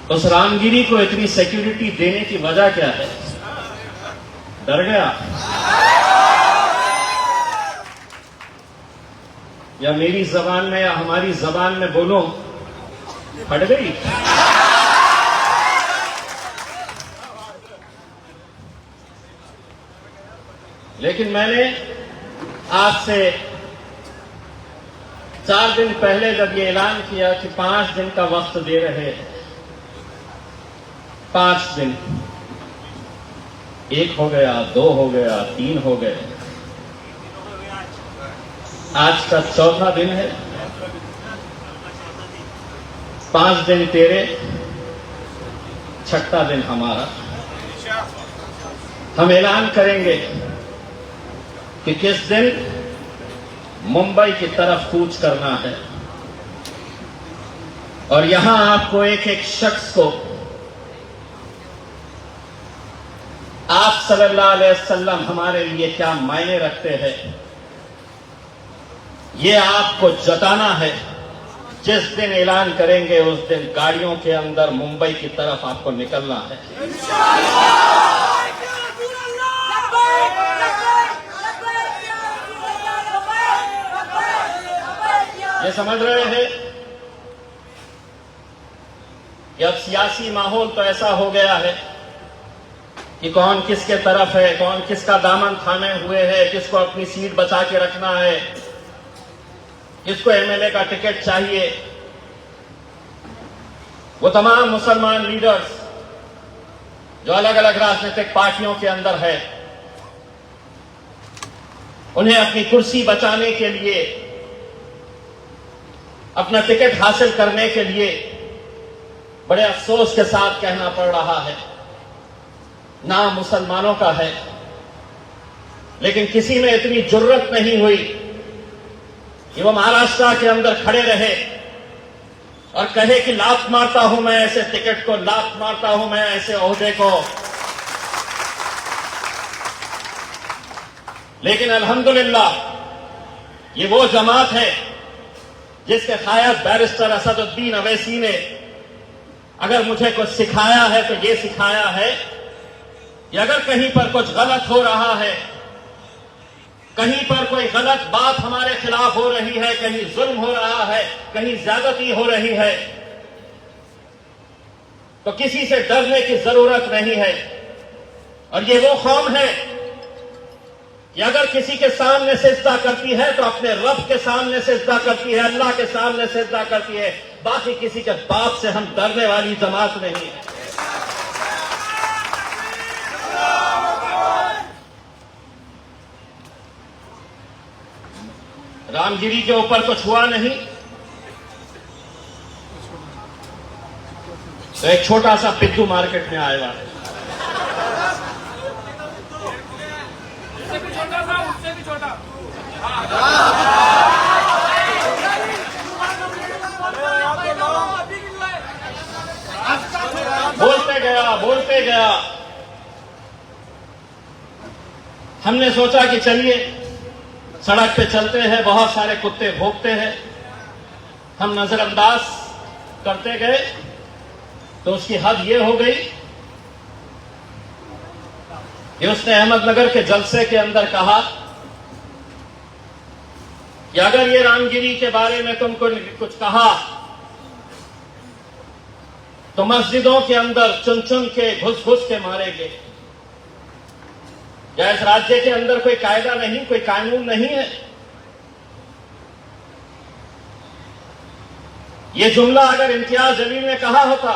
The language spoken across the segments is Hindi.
उस रामगिरी को इतनी सिक्योरिटी देने की वजह क्या है? डर गया या मेरी जबान में या हमारी जबान में बोलो फट गई? लेकिन मैंने आज से 4 दिन पहले जब ये ऐलान किया कि 5 दिन का वक्त दे रहे हैं, 5 दिन, 1 हो गया, 2 हो गया, 3 हो गए, आज का 4था दिन है। 5 दिन तेरे, 6ठा दिन हमारा। हम ऐलान करेंगे कि किस दिन मुंबई की तरफ कूच करना है और यहां आपको एक एक शख्स को आप सल्लल्लाहु अलैहि वसल्लम हमारे लिए क्या मायने रखते हैं, ये आपको जताना है। जिस दिन ऐलान करेंगे उस दिन गाड़ियों के अंदर मुंबई की तरफ आपको निकलना है। ये समझ रहे हैं कि अब सियासी माहौल तो ऐसा हो गया है कि कौन किसके तरफ है, कौन किसका दामन थामे हुए है, किसको अपनी सीट बचा के रखना है, किसको एमएलए का टिकट चाहिए। वो तमाम मुसलमान लीडर्स जो अलग अलग राजनीतिक पार्टियों के अंदर है, उन्हें अपनी कुर्सी बचाने के लिए, अपना टिकट हासिल करने के लिए बड़े अफसोस के साथ कहना पड़ रहा है, नाम मुसलमानों का है, लेकिन किसी में इतनी जुर्रत नहीं हुई कि वो महाराष्ट्र के अंदर खड़े रहे और कहे कि लात मारता हूं मैं ऐसे टिकट को, लात मारता हूं मैं ऐसे ओहदे को। लेकिन अल्हम्दुलिल्लाह ये वो जमात है जिसके कायद बैरिस्टर असदुद्दीन अवैसी ने अगर मुझे कुछ सिखाया है तो ये सिखाया है कि अगर कहीं पर कुछ गलत हो रहा है, कहीं पर कोई गलत बात हमारे खिलाफ हो रही है, कहीं जुल्म हो रहा है, कहीं ज्यादती हो रही है, तो किसी से डरने की जरूरत नहीं है। और ये वो कौम है कि अगर किसी के सामने सिजदा करती है तो अपने रब के सामने सिजदा करती है, अल्लाह के सामने सिजदा करती है। बाकी किसी के बाप से हम डरने वाली जमात नहीं है। रामगिरी के ऊपर कुछ हुआ नहीं तो एक छोटा सा पिद्दू मार्केट में आएगा, उससे भी छोटा। बोलते गया। हमने सोचा कि चलिए सड़क पे चलते हैं, बहुत सारे कुत्ते भौंकते हैं, हम नजरअंदाज करते गए तो उसकी हद ये हो गई कि उसने अहमदनगर के जलसे के अंदर कहा कि अगर ये रामगिरी के बारे में तुमको कुछ कहा तो मस्जिदों के अंदर चुन चुन के घुस घुस के मारेंगे। क्या इस राज्य के अंदर कोई कायदा नहीं, कोई कानून नहीं है? ये जुमला अगर इम्तियाज जलील ने कहा होता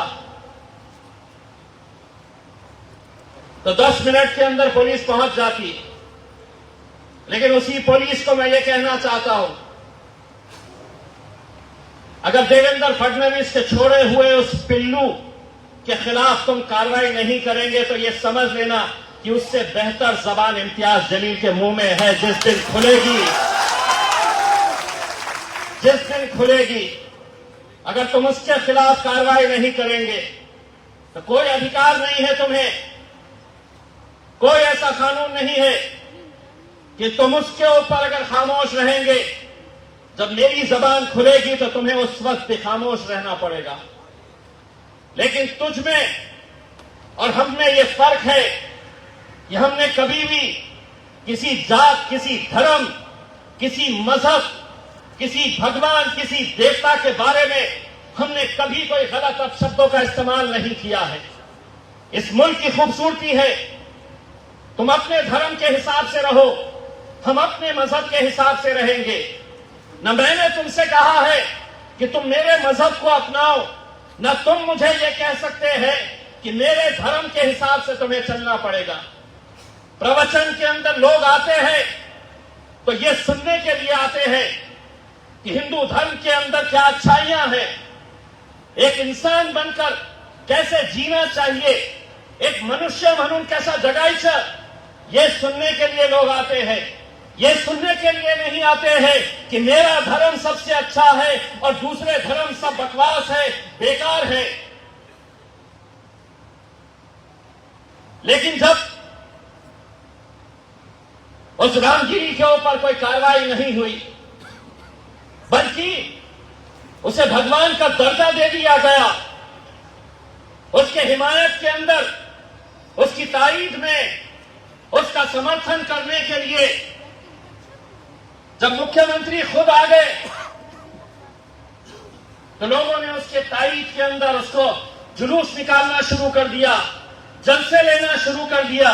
तो 10 मिनट के अंदर पुलिस पहुंच जाती। लेकिन उसी पुलिस को मैं ये कहना चाहता हूं, अगर देवेंद्र फडणवीस के छोड़े हुए उस पिल्लू के खिलाफ तुम कार्रवाई नहीं करेंगे तो ये समझ लेना कि उससे बेहतर जबान इम्तियाज जलील के मुंह में है। जिस दिन खुलेगी, अगर तुम उसके खिलाफ कार्रवाई नहीं करेंगे तो कोई अधिकार नहीं है तुम्हें, कोई ऐसा कानून नहीं है कि तुम उसके ऊपर अगर खामोश रहेंगे, जब मेरी जबान खुलेगी तो तुम्हें उस वक्त भी खामोश रहना पड़ेगा। लेकिन तुझ में और हम में ये फर्क है कि हमने कभी भी किसी जात, किसी धर्म, किसी मजहब, किसी भगवान, किसी देवता के बारे में हमने कभी कोई गलत अपशब्दों का इस्तेमाल नहीं किया है। इस मुल्क की खूबसूरती है, तुम अपने धर्म के हिसाब से रहो, हम अपने मजहब के हिसाब से रहेंगे। न मैंने तुमसे कहा है कि तुम मेरे मजहब को अपनाओ, न तुम मुझे ये कह सकते हैं कि मेरे धर्म के हिसाब से तुम्हें चलना पड़ेगा। प्रवचन के अंदर लोग आते हैं तो ये सुनने के लिए आते हैं कि हिंदू धर्म के अंदर क्या अच्छाइयां हैं, एक इंसान बनकर कैसे जीना चाहिए, एक मनुष्य म्हणून कैसा जगायचं, ये सुनने के लिए लोग आते हैं। ये सुनने के लिए नहीं आते हैं कि मेरा धर्म सबसे अच्छा है और दूसरे धर्म सब बकवास है, बेकार है। लेकिन जब उस रामगिरी के ऊपर कोई कार्रवाई नहीं हुई, बल्कि उसे भगवान का दर्जा दे दिया गया, उसके हिमायत के अंदर, उसकी तारीफ में, उसका समर्थन करने के लिए जब मुख्यमंत्री खुद आ गए तो लोगों ने उसके तारीफ के अंदर उसको जुलूस निकालना शुरू कर दिया, जलसे लेना शुरू कर दिया।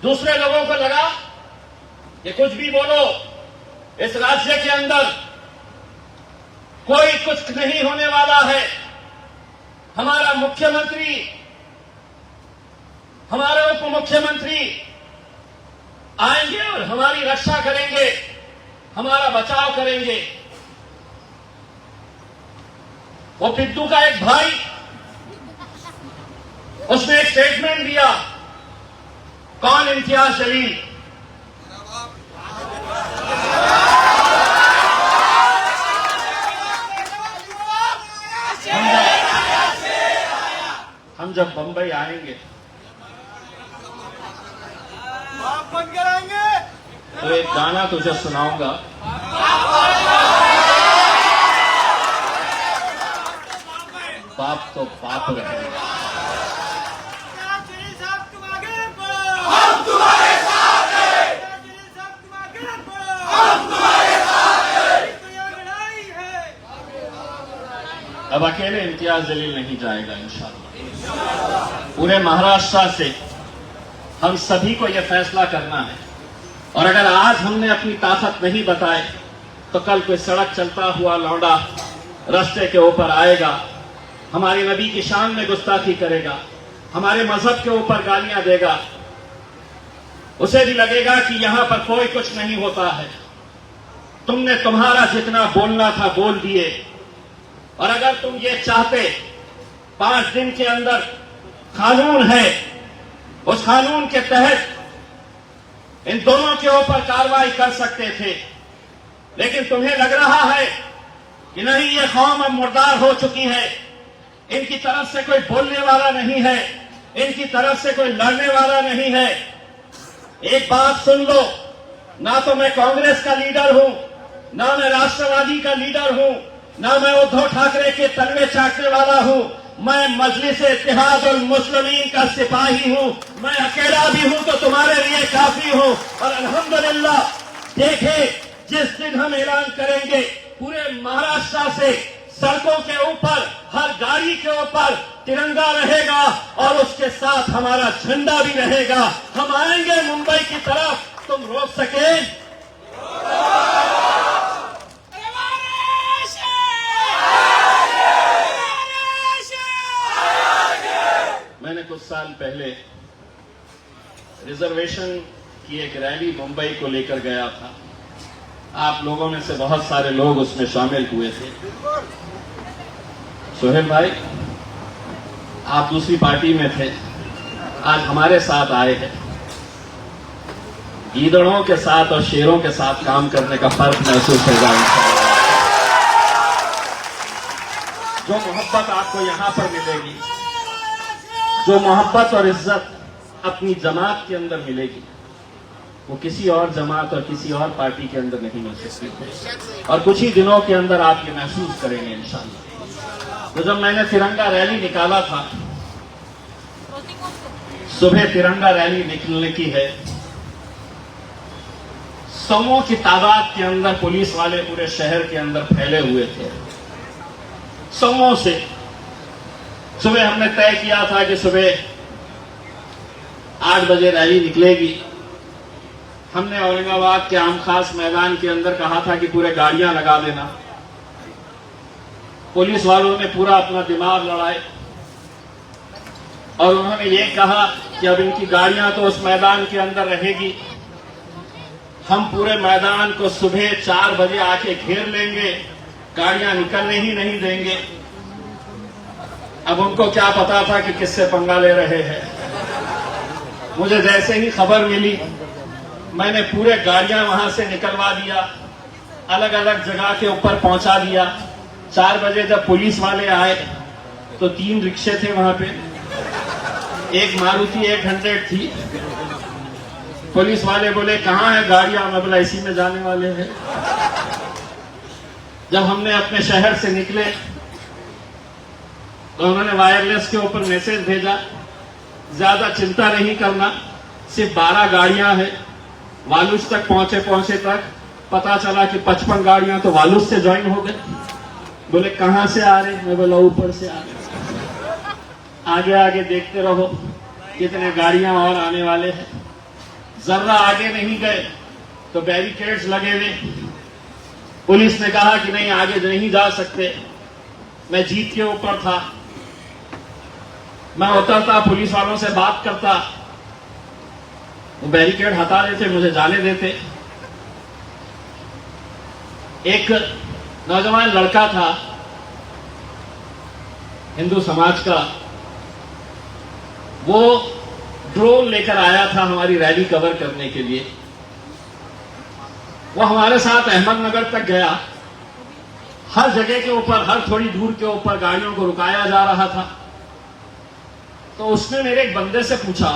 दूसरे लोगों को लगा कि कुछ भी बोलो, इस राज्य के अंदर कोई कुछ नहीं होने वाला है। हमारा मुख्यमंत्री, हमारे उप मुख्यमंत्री आएंगे और हमारी रक्षा करेंगे, हमारा बचाव करेंगे। वो पिद्दू का एक भाई, उसने एक स्टेटमेंट दिया, कौन इम्तियाज जलील, हम जब बंबई आएंगे बंद कराएंगे तो एक गाना तुझे सुनाऊंगा। बाप तो बाप रहेगा। हम तुम्हारे साथ हैं, हम तुम्हारे साथ हैं। अब अकेले इम्तियाज जलील नहीं जाएगा इंशाअल्लाह। पूरे महाराष्ट्र से हम सभी को यह फैसला करना है, और अगर आज हमने अपनी ताकत नहीं बताए तो कल कोई सड़क चलता हुआ लौंडा रास्ते के ऊपर आएगा, हमारे नबी की शान में गुस्ताखी करेगा, हमारे मजहब के ऊपर गालियां देगा, उसे भी लगेगा कि यहां पर कोई कुछ नहीं होता है। तुमने तुम्हारा जितना बोलना था बोल दिए, और अगर तुम ये चाहते 5 दिन के अंदर कानून है, उस कानून के तहत इन दोनों के ऊपर कार्रवाई कर सकते थे। लेकिन तुम्हें लग रहा है कि नहीं, ये कौम अब मुर्दार हो चुकी है, इनकी तरफ से कोई बोलने वाला नहीं है, इनकी तरफ से कोई लड़ने वाला नहीं है। एक बात सुन लो, ना तो मैं कांग्रेस का लीडर हूं, ना मैं राष्ट्रवादी का लीडर हूं, ना मैं उद्धव ठाकरे के तलवे चाटने वाला हूं। मैं मजलिस इत्तेहाद उल मुस्लिमीन का सिपाही हूं। मैं अकेला भी हूं तो तुम्हारे लिए काफी हूं। और अल्हम्दुलिल्लाह, देखे जिस दिन हम ऐलान करेंगे, पूरे महाराष्ट्र से सड़कों के ऊपर, हर गाड़ी के ऊपर तिरंगा रहेगा और उसके साथ हमारा झंडा भी रहेगा। हम आएंगे मुंबई की तरफ, तुम रोक सके? मैंने कुछ साल पहले रिजर्वेशन की एक रैली मुंबई को लेकर गया था। आप लोगों में से बहुत सारे लोग उसमें शामिल हुए थे। सोहेल भाई, आप दूसरी पार्टी में थे, आज हमारे साथ आए हैं। गीदड़ों के साथ और शेरों के साथ काम करने का फर्क महसूस होगा। जो मोहब्बत आपको यहां पर मिलेगी, जो मोहब्बत और इज्जत अपनी जमात के अंदर मिलेगी, वो किसी और जमात और किसी और पार्टी के अंदर नहीं मिल सकती। और कुछ ही दिनों के अंदर आप ये महसूस करेंगे इंशाअल्लाह। तो जब मैंने तिरंगा रैली निकाला था, सुबह तिरंगा रैली निकलने की है, सौों की तादाद के अंदर पुलिस वाले पूरे शहर के अंदर फैले हुए थे। सौों से सुबह हमने तय किया था कि सुबह 8 बजे रैली निकलेगी। हमने औरंगाबाद के आम खास मैदान के अंदर कहा था कि पूरे गाड़ियां लगा देना। पुलिस वालों ने पूरा अपना दिमाग लड़ाए और उन्होंने ये कहा कि अब इनकी गाड़ियां तो उस मैदान के अंदर रहेगी, हम पूरे मैदान को सुबह 4 बजे आके घेर लेंगे, गाड़ियां निकलने ही नहीं देंगे। अब उनको क्या पता था कि किससे पंगा ले रहे हैं। मुझे जैसे ही खबर मिली, मैंने पूरे गाड़ियां वहां से निकलवा दिया, अलग अलग जगह के ऊपर पहुंचा दिया। 4 बजे जब पुलिस वाले आए तो 3 रिक्शे थे वहां पे, एक मारुति 800 थी। पुलिस वाले बोले कहां है गाड़ियां? मैं बोला इसी में जाने वाले हैं। जब हमने अपने शहर से निकले तो उन्होंने वायरलेस के ऊपर मैसेज भेजा, ज्यादा चिंता नहीं करना, सिर्फ 12 गाड़ियां हैं। वालूस तक पहुंचे तक पता चला कि 55 गाड़ियां तो वालूस से ज्वाइन हो गए। बोले कहां से आ रहे? मैं बोला ऊपर से आ रहे। आगे आगे देखते रहो कितने गाड़ियां और आने वाले हैं। जरा आगे नहीं गए तो बैरिकेड्स लगे हुए। पुलिस ने कहा कि नहीं आगे नहीं जा सकते। मैं जीत के ऊपर था, मैं उतरता, पुलिस वालों से बात करता, वो बैरिकेड हटा देते, मुझे जाने देते। एक नौजवान लड़का था हिंदू समाज का, वो ड्रोन लेकर आया था हमारी रैली कवर करने के लिए। वो हमारे साथ अहमदनगर तक गया। हर जगह के ऊपर, हर थोड़ी दूर के ऊपर गाड़ियों को रुकाया जा रहा था। तो उसने मेरे एक बंदे से पूछा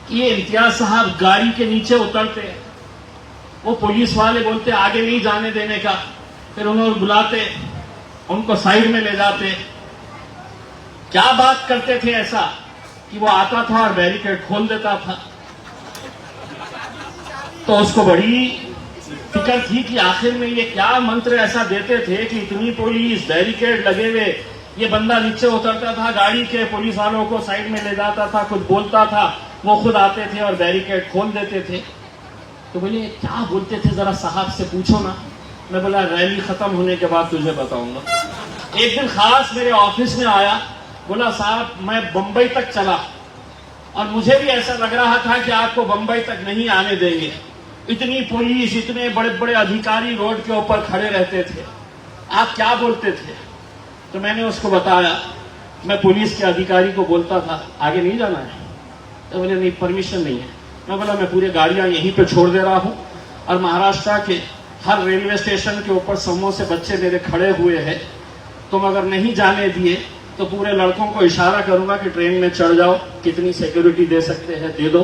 कि ये इम्तियाज साहब गाड़ी के नीचे उतरते, वो पुलिस वाले बोलते आगे नहीं जाने देने का, फिर उन्हें बुलाते, उनको साइड में ले जाते। क्या बात करते थे ऐसा कि वो आता था और बैरिकेड खोल देता था। तो उसको बड़ी फिक्र थी कि आखिर में ये क्या मंत्र ऐसा देते थे कि इतनी पुलिस, बैरिकेड लगे हुए, ये बंदा नीचे उतरता था गाड़ी के, पुलिस वालों को साइड में ले जाता था, कुछ बोलता था, वो खुद आते थे और बैरिकेड खोल देते थे। तो बोले क्या बोलते थे, जरा साहब से पूछो ना। मैं बोला रैली खत्म होने के बाद तुझे बताऊंगा। एक दिन खास मेरे ऑफिस में आया, बोला साहब मैं बंबई तक चला और मुझे भी ऐसा लग रहा था कि आपको बंबई तक नहीं आने देंगे। इतनी पुलिस, इतने बड़े बड़े अधिकारी रोड के ऊपर खड़े रहते थे, आप क्या बोलते थे? तो मैंने उसको बताया, मैं पुलिस के अधिकारी को बोलता था आगे नहीं जाना है। तो बोले नहीं, परमिशन नहीं है। मैं बोला मैं पूरी गाड़ियां यहीं पे छोड़ दे रहा हूं और महाराष्ट्र के हर रेलवे स्टेशन के ऊपर समूह से बच्चे मेरे खड़े हुए हैं, तुम अगर नहीं जाने दिए तो पूरे लड़कों को इशारा करूंगा कि ट्रेन में चढ़ जाओ, कितनी सिक्योरिटी दे सकते हैं दे दो।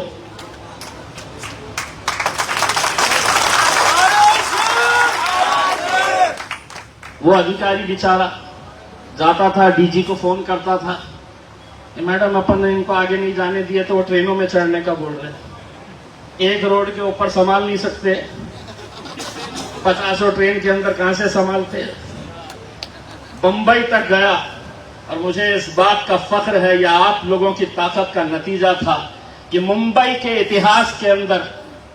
वो अधिकारी बेचारा जाता था, डीजी को फोन करता था, मैडम अपन ने इनको आगे नहीं जाने दिए तो वो ट्रेनों में चढ़ने का बोल रहे। एक रोड के ऊपर संभाल नहीं सकते, 50 ट्रेन के अंदर कहां से संभालते। बंबई तक गया और मुझे इस बात का फख्र है, यह आप लोगों की ताकत का नतीजा था कि मुंबई के इतिहास के अंदर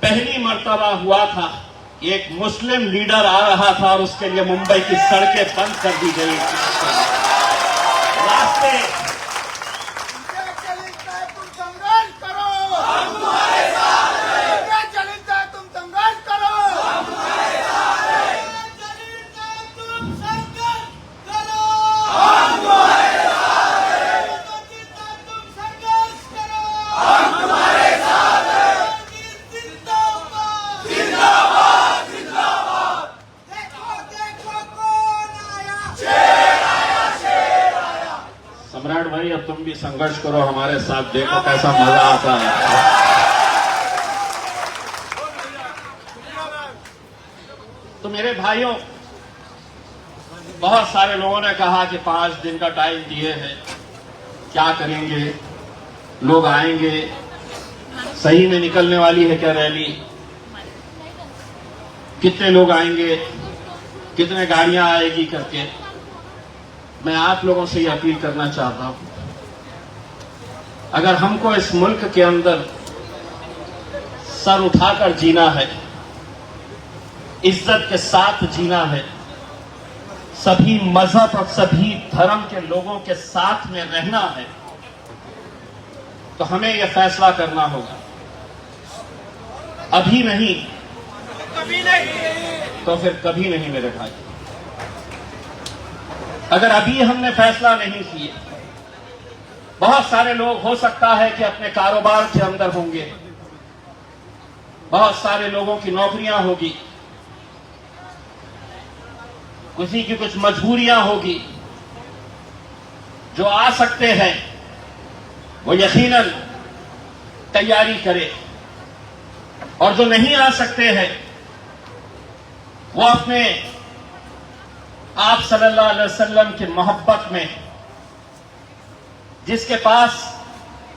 पहली मर्तबा हुआ था एक मुस्लिम लीडर आ रहा था और उसके लिए मुंबई की सड़कें बंद कर दी गई, रास्ते। तुम संघर्ष करो, हम तुम्हारे साथ हैं। चलित है तुम संघर्ष करो, हम तुम्हारे साथ हैं। चलित है तुम संघर्ष करो, हम तुम्हारे साथ हैं। चलित है तुम संघर्ष करो, हम तुम्हारे साथ हैं। जिंदाबाद, जिंदाबाद, जिंदाबाद। देखो देखो कौन आया, शेर आया, शेर आया। सम्राट भाई अब तुम भी संघर्ष करो हमारे साथ, देखो कैसा मजा आता है। तो मेरे भाइयों, बहुत सारे लोगों ने कहा कि 5 दिन का टाइम दिए हैं, क्या करेंगे, लोग आएंगे, सही में निकलने वाली है क्या रैली, कितने लोग आएंगे, कितने गाड़ियां आएगी करके। मैं आप लोगों से ये अपील करना चाहता हूं, अगर हमको इस मुल्क के अंदर सर उठाकर जीना है, इज्जत के साथ जीना है, सभी मजहब और सभी धर्म के लोगों के साथ में रहना है, तो हमें यह फैसला करना होगा। अभी नहीं कभी नहीं, तो फिर कभी नहीं मेरे भाई। अगर अभी हमने फैसला नहीं किए, बहुत सारे लोग हो सकता है कि अपने कारोबार के अंदर होंगे, बहुत सारे लोगों की नौकरियां होगी, किसी की कुछ मजबूरियां होगी। जो आ सकते हैं वो यकीनन तैयारी करे, और जो नहीं आ सकते हैं वो अपने आप सल्लल्लाहु अलैहि वसल्लम की मोहब्बत में, जिसके पास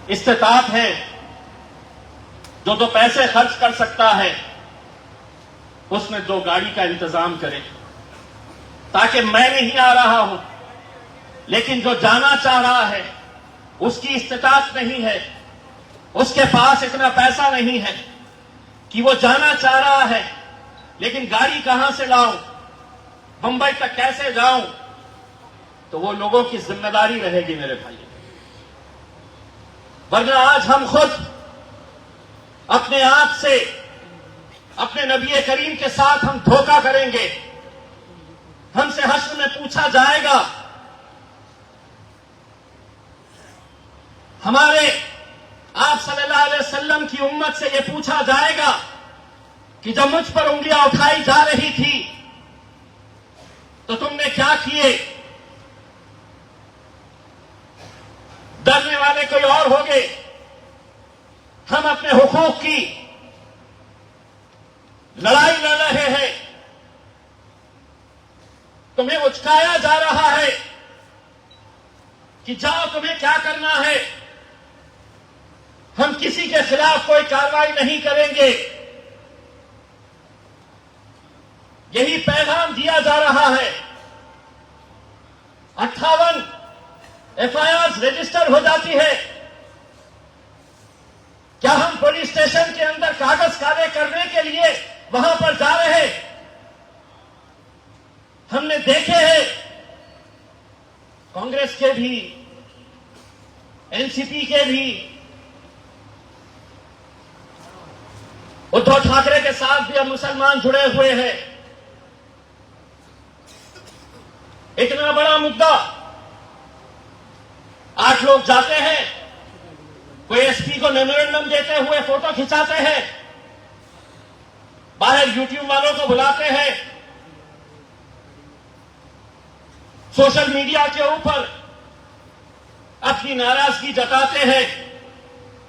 इस्तेताअत है, जो 2 पैसे खर्च कर सकता है, उसमें 2 गाड़ी का इंतजाम करे, ताकि मैं नहीं आ रहा हूं लेकिन जो जाना चाह रहा है उसकी इस्तेताअत नहीं है, उसके पास इतना पैसा नहीं है कि वो जाना चाह रहा है, लेकिन गाड़ी कहां से लाऊं, बंबई तक कैसे जाऊं, तो वो लोगों की जिम्मेदारी रहेगी मेरे भाई। वरना आज हम खुद अपने आप से, अपने नबी करीम के साथ हम धोखा करेंगे। हमसे हश्र में पूछा जाएगा, हमारे आप सल्लल्लाहु अलैहि वसल्लम की उम्मत से यह पूछा जाएगा कि जब मुझ पर उंगलियां उठाई जा रही थी तो तुमने क्या किए। डरने वाले कोई और होंगे। हम अपने हुकूक की लड़ाई लड़ रहे हैं, तुम्हें उचकाया जा रहा है कि जाओ तुम्हें क्या करना है। हम किसी के खिलाफ कोई कार्रवाई नहीं करेंगे। यही पैगाम दिया जा रहा है। 58 एफआईआर रजिस्टर हो जाती है। क्या हम पुलिस स्टेशन के अंदर कागज काले करने के लिए वहां पर जा रहे हैं? हमने देखे हैं कांग्रेस के भी, एनसीपी के भी, उद्धव ठाकरे के साथ भी अब मुसलमान जुड़े हुए हैं। इतना बड़ा मुद्दा, 8 लोग जाते हैं, कोई एसपी को मेमोरेंडम देते हुए फोटो खिंचाते हैं, बाहर यूट्यूब वालों को बुलाते हैं, सोशल मीडिया के ऊपर अपनी नाराजगी जताते हैं।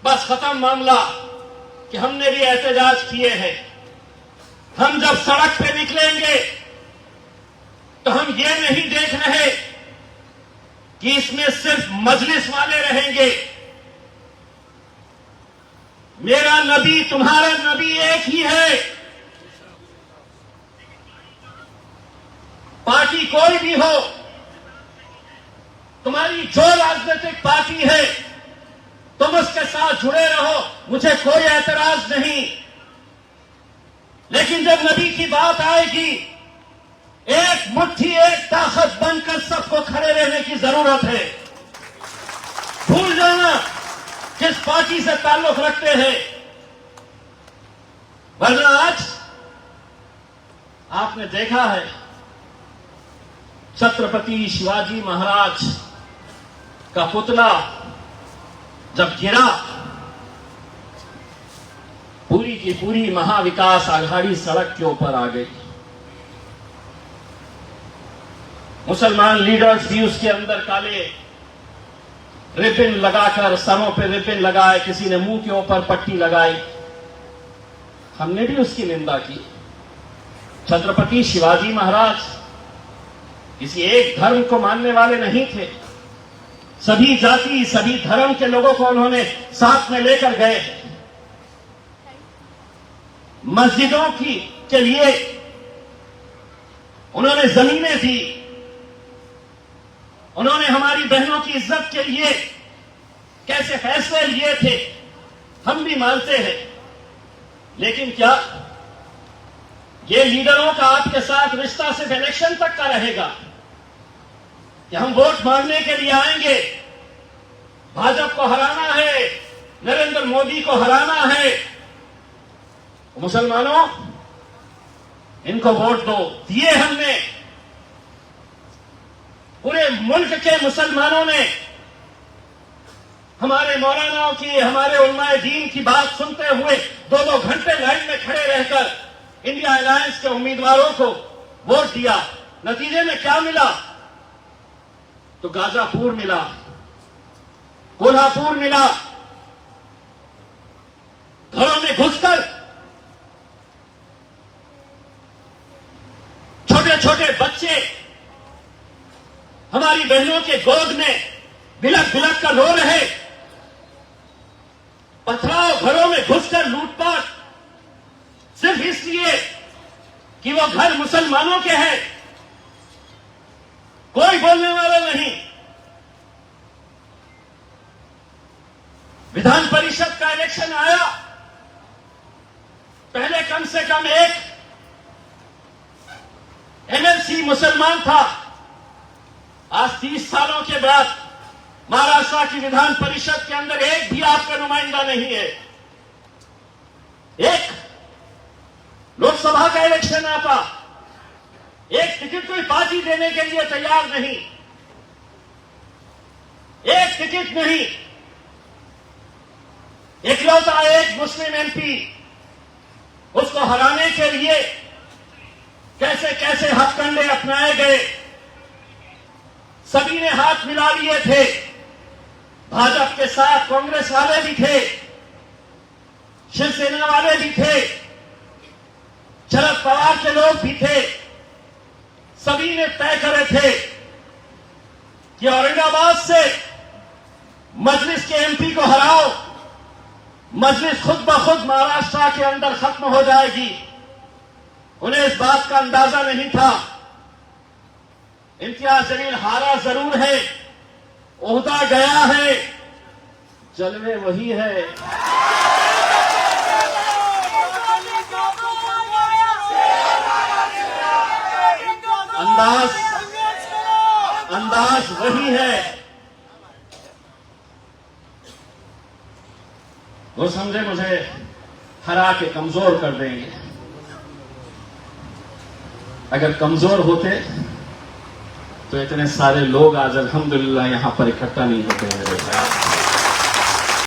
बस खत्म मामला कि हमने भी एहतजाज किए हैं। हम जब सड़क पे निकलेंगे तो हम ये नहीं देख रहे कि इसमें सिर्फ मजलिस वाले रहेंगे। मेरा नबी, तुम्हारा नबी एक ही है। पार्टी कोई भी हो, तुम्हारी जो राजनीतिक पार्टी है, तुम उसके साथ जुड़े रहो, मुझे कोई एतराज नहीं। लेकिन जब नबी की बात आएगी, एक मुट्ठी, एक ताकत बनकर सबको खड़े रहने की जरूरत है। भूल जाना किस पार्टी से ताल्लुक रखते हैं। वरना आज आपने देखा है छत्रपति शिवाजी महाराज का पुतला जब गिरा, पूरी की पूरी महाविकास आघाड़ी सड़क के ऊपर आ गई। मुसलमान लीडर्स भी उसके अंदर काले रिबन लगाकर, सरों पे रिबन लगाए, किसी ने मुंह के ऊपर पट्टी लगाई। हमने भी उसकी निंदा की। छत्रपति शिवाजी महाराज किसी एक धर्म को मानने वाले नहीं थे। सभी जाति, सभी धर्म के लोगों को उन्होंने साथ में लेकर गए। मस्जिदों के लिए उन्होंने जमीनें दी। उन्होंने हमारी बहनों की इज्जत के लिए कैसे फैसले लिए थे हम भी मानते हैं। लेकिन क्या ये लीडरों का आपके साथ रिश्ता सिर्फ इलेक्शन तक का रहेगा कि हम वोट मांगने के लिए आएंगे, भाजपा को हराना है, नरेंद्र मोदी को हराना है, मुसलमानों इनको वोट दो। दिए हमने, पूरे मुल्क के मुसलमानों ने हमारे मौलानाओं की, हमारे उलमाए दीन की बात सुनते हुए 2-2 घंटे लाइन में खड़े रहकर इंडिया अलायंस के उम्मीदवारों को वोट दिया। नतीजे में क्या मिला? तो गाजापुर मिला, कोल्हापुर मिला। घरों में घुसकर छोटे छोटे बच्चे हमारी बहनों के गोद में बिलक बिलक कर रो रहे। पथराव घरों में घुसकर लूटपाट, सिर्फ इसलिए कि वो घर मुसलमानों के हैं। कोई बोलने वाला नहीं। विधान परिषद का इलेक्शन आया, पहले कम से कम एक एमएलसी मुसलमान था। आज 30 सालों के बाद महाराष्ट्र की विधान परिषद के अंदर एक भी आपका नुमाइंदा नहीं है। एक लोकसभा का इलेक्शन आता, एक टिकट कोई पार्टी देने के लिए तैयार नहीं, एक टिकट नहीं। इकलौता एक मुस्लिम एमपी, उसको हराने के लिए कैसे कैसे हथकंडे अपनाए गए। सभी ने हाथ मिला लिए थे। भाजपा के साथ कांग्रेस वाले भी थे, शिवसेना वाले भी थे, शरद पवार के लोग भी थे। सभी ने तय करे थे कि औरंगाबाद से मजलिस के एमपी को हराओ, मजलिस खुद ब खुद महाराष्ट्र के अंदर खत्म हो जाएगी। उन्हें इस बात का अंदाजा नहीं था। इम्तियाज जलील हारा जरूर है, ओहदा गया है, जलवे वही है। अंदाज वही है। वो समझे मुझे हरा के कमजोर कर देंगे। अगर कमजोर होते तो इतने सारे लोग आज अल्हम्दुलिल्लाह यहां पर इकट्ठा नहीं होते मेरे भाई।